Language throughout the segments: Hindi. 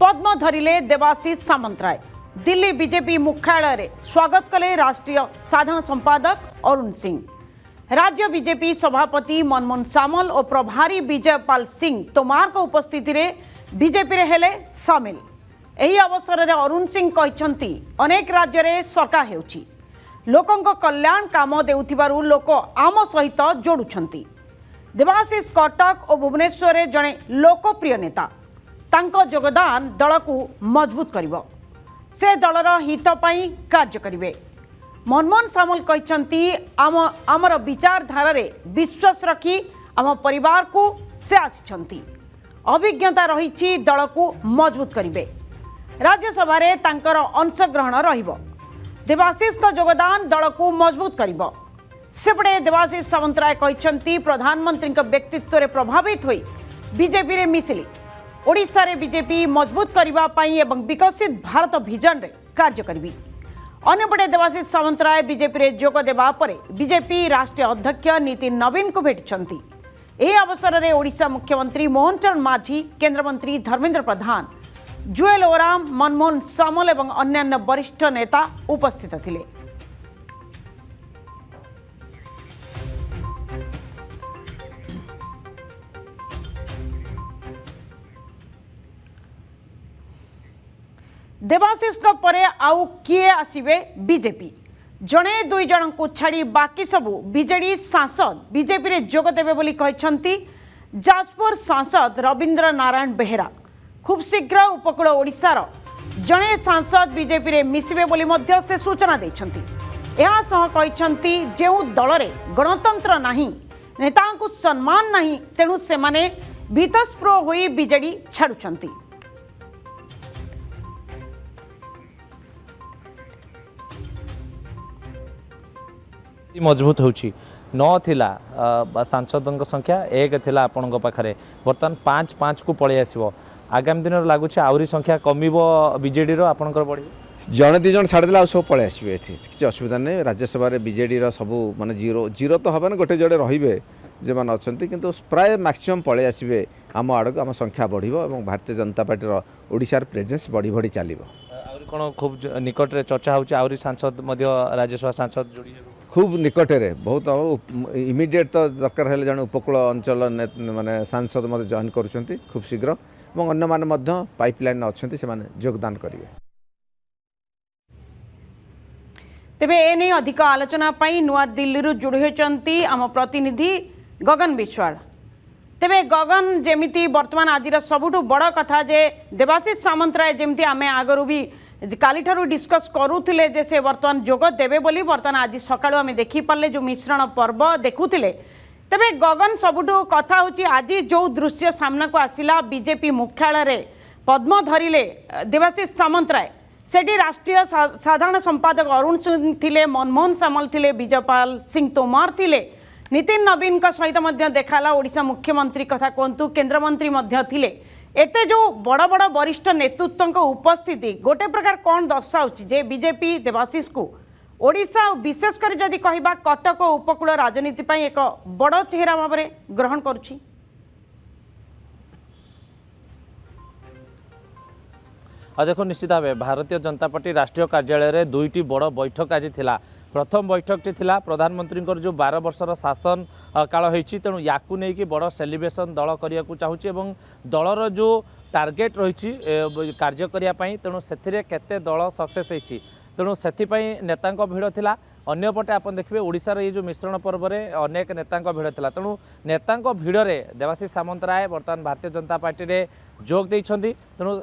पद्म धरिले देवाशीष सामंतराय। दिल्ली बीजेपी मुख्यालय स्वागत कले राष्ट्रीय साधारण संपादक अरुण सिंह। राज्य बीजेपी सभापति मनमोहन सामल और प्रभारी विजयपाल सिंह तोमार को उपस्थिति रे बीजेपी रे हेले सामिल। एही अवसर रे अरुण सिंह कहछंती अनेक राज्य रे सरकार हेउची लोकंक कल्याण काम देउथिबारु लोक आम सहित जोडुछंती। देवाशीष कटक और भुवनेश्वर रे जणे लोकप्रिय नेता। तांको योगदान दल को मजबूत करिवो। से दलर हित पई कार्य करिवे। मनमोहन सामल कहछंती आमर विचारधारा रे विश्वास रखी आम परिवार को से आसिछंती। अभिज्ञता रहिछि दल को मजबूत करिवे। राज्यसभा रे तांकर अंशग्रहण रहिबो। देवाशीष का योगदान दल को मजबूत करिवो। सेपटे देवाशीष सामंतराय कहछंती प्रधानमंत्री व्यक्तित्व रे प्रभावित होई बीजेपी रे मिसिली। ओडिशा रे बीजेपी मजबूत करिबा पई एवं विकसित भारत विजन रे कार्य करिबी। अन्यपटे देवाशीष सामंतराय बीजेपी रे जोग देबा परे बीजेपी राष्ट्रीय अध्यक्ष नितिन नवीन को भेटिछंती। एही अवसर रे ओडिशा मुख्यमंत्री मोहन चरण माझी, केंद्र मंत्री धर्मेंद्र प्रधान, जुएल ओराम, मनमोहन सामल एवं अन्यान्य वरिष्ठ नेता उपस्थित थिले। देवाशीष को परे आउ किए आसिबे बीजेपी। जणे दुई जन को छाड़ी बाकी सबू बीजेडी सांसद बीजेपी रे जोग देबे बोली कहछंती जाजपुर सांसद रविंद्र नारायण बेहेरा। खूब शीघ्र उपकूल ओडिशार जणे सांसद बीजेपी रे मिसिबे बोली मध्य से सूचना दैछंती। एहा सह कहछंती जेउ दल रे गणतंत्र नाही, नेता को सम्मान नाही, तेणु से माने भीतस्प्रो होई बीजेडी छाडुछंती। मजबूत होची न सांसद संख्या एक थिला आपण पाखे बर्तमान 5-5 को पलि आसो। आगामी दिन लगुच आहरी संख्या कमिब बीजेडी आपणकर बढ़ जड़े दीज छाड़देला सब पलि आसवे। किसी असुविधा नहीं। राज्यसभा बीजेडी सबू माने जीरो तो हबे गोटे जड़े रे जे मैंने अच्छा किंतु प्राय मैक्सिमम पलि आसवे आम आड़ को आम संख्या बढ़ और भारतीय जनता पार्टी ओडिशार प्रेजेंस बढ़ी बढ़ी चलो। कौन खूब निकट में चर्चा हो सांसद राज्यसभा सांसद जोड़ी खूब निकटरे बहुत इमिडिएट तो दरकार है जन उपकूल अंचल माने सांसद मत जॉइन करुँच खूब शीघ्र और अन्य माने पाइपलाइन अच्छा से योगदान करेंगे। तेबे एने अधिक आलोचना पाई नुआ दिल्ली जोड़ी होती आम प्रतिनिधि गगन विश्वाल। तेबे गगन जेमिति वर्तमान आज सबुठ बड़ कथा जे देवाशीष सामंतराय जेमिति आमे आगरू भी काली ठारू डिस्कस करूथिले जे से वर्तमान जोग देबे बोली वर्तमान आज सकाळु आमे देखि पाले जो मिश्रण पर्व देखुथिले। तेबे गगन सबुठ कथा होची आज जो दृश्य सामना को आसिला बीजेपी मुख्यालय रे पद्म धरिले देवाशीष सामंतराय सेठी राष्ट्रीय साधारण संपादक अरुण सिंह थिले, मनमोहन सामल थिले, विजयपाल सिंह तोमार थिले, नितिन नवीन का सहित मध्य देखाला। ओडिशा मुख्यमंत्री कथा कहतु केंद्र मंत्री मध्य थिले। एते जो बड़ बड़ वरिष्ठ नेतृत्व उपस्थिति गोटे प्रकार कौन दर्शाऊँ जे बीजेपी देवाशीष को ओडिशा विशेषकर जदि कहबा कटक उपकूल राजनीति पई एक बड़ चेहरा भाव में ग्रहण करुछि। देखो निश्चित भाव भारतीय जनता पार्टी राष्ट्रीय कार्यालय रे दुईटी बड़ बैठक आज थिला। प्रथम बैठकटी थिला प्रधानमंत्री जो 12 वर्षर शासन काल होती तेणु या बड़ सेलिब्रेशन दल करने को चाहूँगी और दलर जो टार्गेट रही कार्य करने तेणु से केते दल सक्सेस होती तेणु से नेता भिड़ थिला। अन्यपटे आप देखिए ओडिशार ये जो मिश्रण पर्व में अनेक नेता भिड़ थिला तेणु नेता भिड़ में देवाशीष सामंतराय बर्तमान भारतीय जनता पार्टी रे जोग देइछंती। तेणु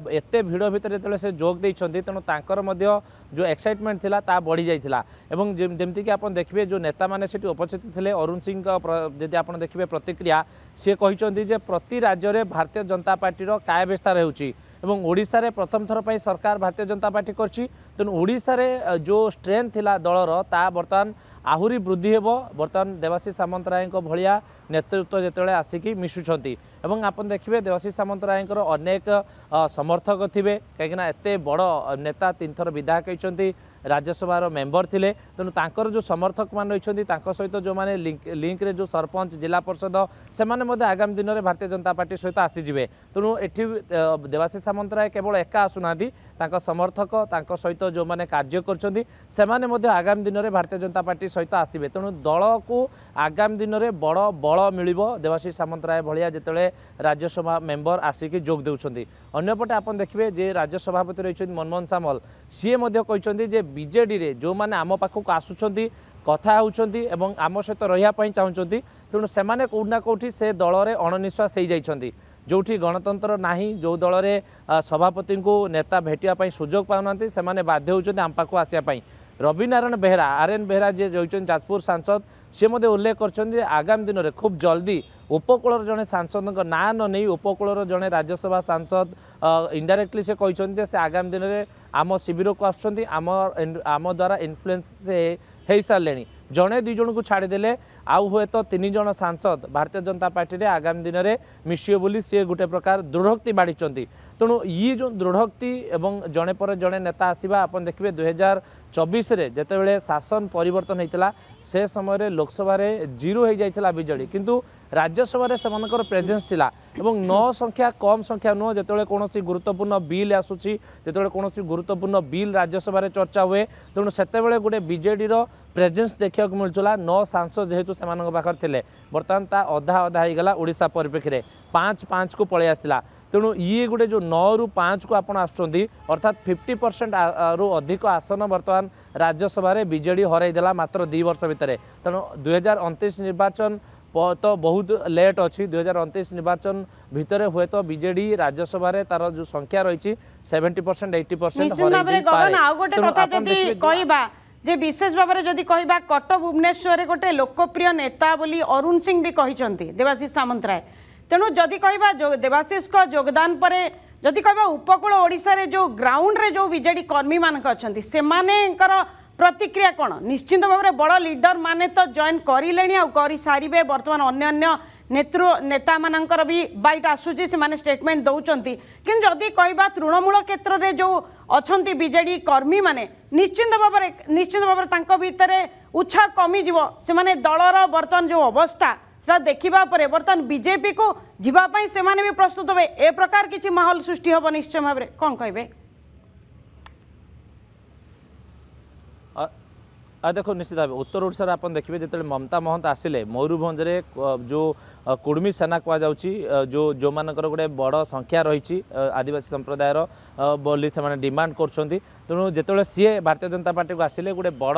एते भिड़ भितर जो से जोग देइछंती तेणु तांकर मध्य जो एक्साइटमेंट थिला ता बढ़ी जाइथिला। एवं जेमती कि आप देखिए जो नेता मैंने से उपस्थित थे अरुण सिंह जदि आप देखिए प्रतिक्रिया सी कहते जे प्रति राज्य में भारतीय जनता पार्टी काय विस्तार होउची एवं ओडिशा रे प्रथम थर पर सरकार भारतीय जनता पार्टी करछि तेणु ओडिशा रे जो स्ट्रेंथ थिला दलर ता बर्तमान आहुरी वृद्धि हेबो। बर्तमान देवाशीष सामंतराय भलिया नेतृत्व जेतेबेले आसिकी मिशुछंती एवं आप देखिए देवाशीष सामंतराय अनेक समर्थक थिबे कहीं एते बड़ नेता 3 थर विधायक होइछंती राज्यसभा मेंबर थिले तेणु तांकर जो समर्थक मान रही सहित जो मैंने लिंक रे जो सरपंच जिला परिषद से आगामी दिन में भारतीय जनता पार्टी सहित आसीजे तेणु एठी देवाशीष सामंतराय केवल एका आसुना समर्थक सहित जो मैंने कार्य कर आगामी दिन में भारतीय जनता पार्टी सहित आसबे तेणु दल को आगामी दिन में बड़ बल मिल देवाशीष सामंतराय भाया जिते राज्यसभा मेंबर आसिक जोग देउछंती अन्यपटे आप देखिए जे राज्य सभापति रही मनमोहन सामल सी कहते बीजेडी रे जो मैंने आम पाखक आसुंच कथा होउछंती एवं आम सहित रहा चाहूँगी तेणु से कौटना कौटी से दल में अणनिश्वास हो जाइछंती जोठी गणतंत्र नाही जो दल में सभापति को नेता भेटिया सुजोग पाउना से बाध्य होउछंती आम पाखक आसिया रवि नारायण बेहरा आरएन बेहरा जी रही जाजपुर सांसद सी उल्लेख कर आगामी दिन में खूब जल्दी उपकूल जड़े सांसद ना न नहीं उपकूल जड़े राज्यसभा सांसद इनडायरेक्टली से कहते से आगामी दिन में आम शिविर को आम द्वारा इन्फ्लुएंस से हो सारे जड़े दुई जन को छाड़देले आउ हुए तो 3 जन सांसद भारतीय जनता पार्टी रे आगामी दिन में मिशिए बोली सी गोटे प्रकार दृढ़ोक्ति बाढ़ी तेणु ये जो दृढ़ोक्ति एवं जड़े पर जड़े नेता आसवा आप देखिए 2024 रे जितेबाला शासन परिवर्तन होता से समय लोकसभा जीरो हो जाता बीजेडी किंतु राज्यसभा से प्रेजेंस थिला एवं 9 संख्या कम संख्या नुह जिते कौन गुरुत्वपूर्ण बिल आसूची जिते कौन गुरुत्वपूर्ण बिल राज्यसभा चर्चा हुए तेणु से गोटे बीजेडी प्रेजेंस देखा मिलूला 9 सांसद जेहेतु से पाखर थे बर्तमान ता अधा अधा होगला ओडिशा परिप्रेक्षी 5-5 को पलि आसला तेणु ये गोटे जो 9 ରୁ 5 को आप अर्थात 50% रु अधिक आसन बर्तमान राज्यसभा बीजेडी हरईदेला मात्र 2 वर्ष भितर तेणु 2029 निर्वाचन तो बहुत लेट अच्छी 2029 निर्वाचन भितर हुए तो बीजेडी राज्यसभा तार जो संख्या रही 70% 80% जे विशेष भाव में जदि कहबा कटक भुवनेश्वर गोटे लोकप्रिय नेता बोली अरुण सिंह भी कहते देवाशीष सामंतराय तेणु जदि कहबा देवाशीष को योगदान पर जदि कहबा उपकूल ओडिशा रे जो ग्राउंड रे जो बीजेडी कर्मी मानक अछंती सेमानेकर प्रतिक्रिया कौन निश्चित भाव में बड़ लीडर माने तो जॉइन कर सारे बर्तमान अन्य नेता मानकर भी बाइट आसूची से स्टेटमेंट दौरान कि जदि कहबा तृणमूल क्षेत्र में जो अच्छा बीजेडी कर्मी माने निश्चित भाव में भितर उत्साह कमिज से दलर बर्तमान जो अवस्था देखा बर्तमान बीजेपी को जीवाई से भी प्रस्तुत हे ए प्रकार किसी माहौल सृष्टि हम निश्चय भाव में कौन कहे देखो निश्चित भाव उत्तर ओडिशा आप देखिए जो ममता महंत आसिले मयूरभंज जो कुर्मी सेना कहुच्छी जो मानकर गोटे बड़ संख्या रही आदिवासी संप्रदायर बोली से डिमांड कर तेणु जिते सी भारतीय जनता पार्टी को आसिले गोटे बड़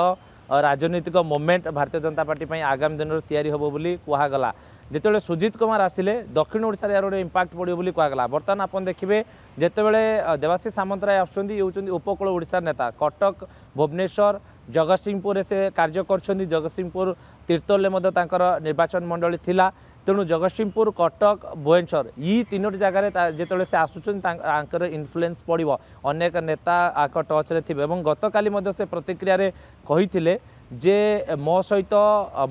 राजनीतिक मोमेंट भारतीय जनता पार्टी आगामी दिन में तैयारी हम बोली कहगला जिते सुजीत कुमार आसिले दक्षिण ओडिशा यार गोटे इंपैक्ट पड़ो बोली कहगला बर्तमान आप देखिए जितेबले देवाशीष सामंतराय आसुँच उपकूल ओडिशा नेता कटक भुवनेश्वर जगतसिंहपुर से कार्य कर जगतसिंहपुर तीर्तोल निर्वाचन मंडली थिला तेणु जगतसिंहपुर कटक भुवनेश्वर ये 3टी जगह जिते से आसुँच इन्फ्लुएंस पड़ो अनेक नेता आक टच रे थे गतकाली से प्रतिक्रिया कही जे मो सहित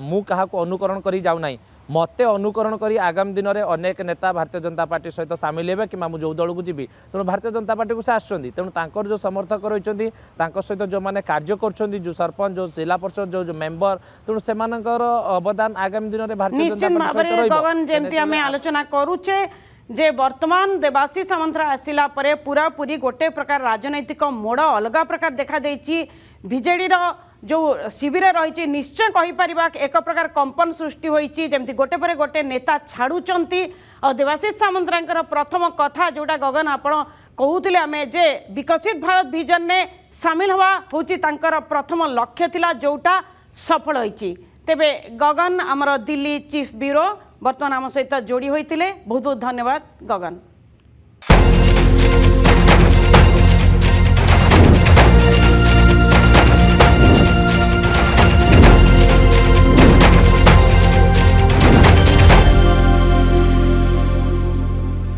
मु क्या अनुकरण कर जाऊना मत अनुकरण करी आगामी दिन में अनेक नेता भारतीय जनता पार्टी सहित सामिल हे कि जो दल को जीवी तेणु भारतीय जनता पार्टी को से आसुँच तेणु जो समर्थक रही सहित जो मैंने कार्य कर जो सरपंच जो जिला परिषद जो मेंबर तेणु से अवदान आगामी दिन में भारतीय जनता पार्टी गगन जमती आम आलोचना करुचे जे वर्तमान देवाशीष सामंतराय आसिला परे पूरा पूरी गोटे प्रकार राजनैतिक मोड़ अलग प्रकार देखा देछि बीजेडी जो शिविर रही निश्चय कहीपर एक प्रकार कंपन सृष्टि होती जमती गोटे पर गोटे नेता छाड़ुंट और देवाशीष सामंतराय प्रथम कथा जोटा गगन आपण कहते आम जे विकसित भारत विजन ने सामिल हवा हूँ प्रथम लक्ष्य थिला जोटा सफल होती तेबे गगन आमर दिल्ली चीफ ब्यूरो बर्तमान आम सहित जोड़ी होते बहुत बहुत धन्यवाद गगन।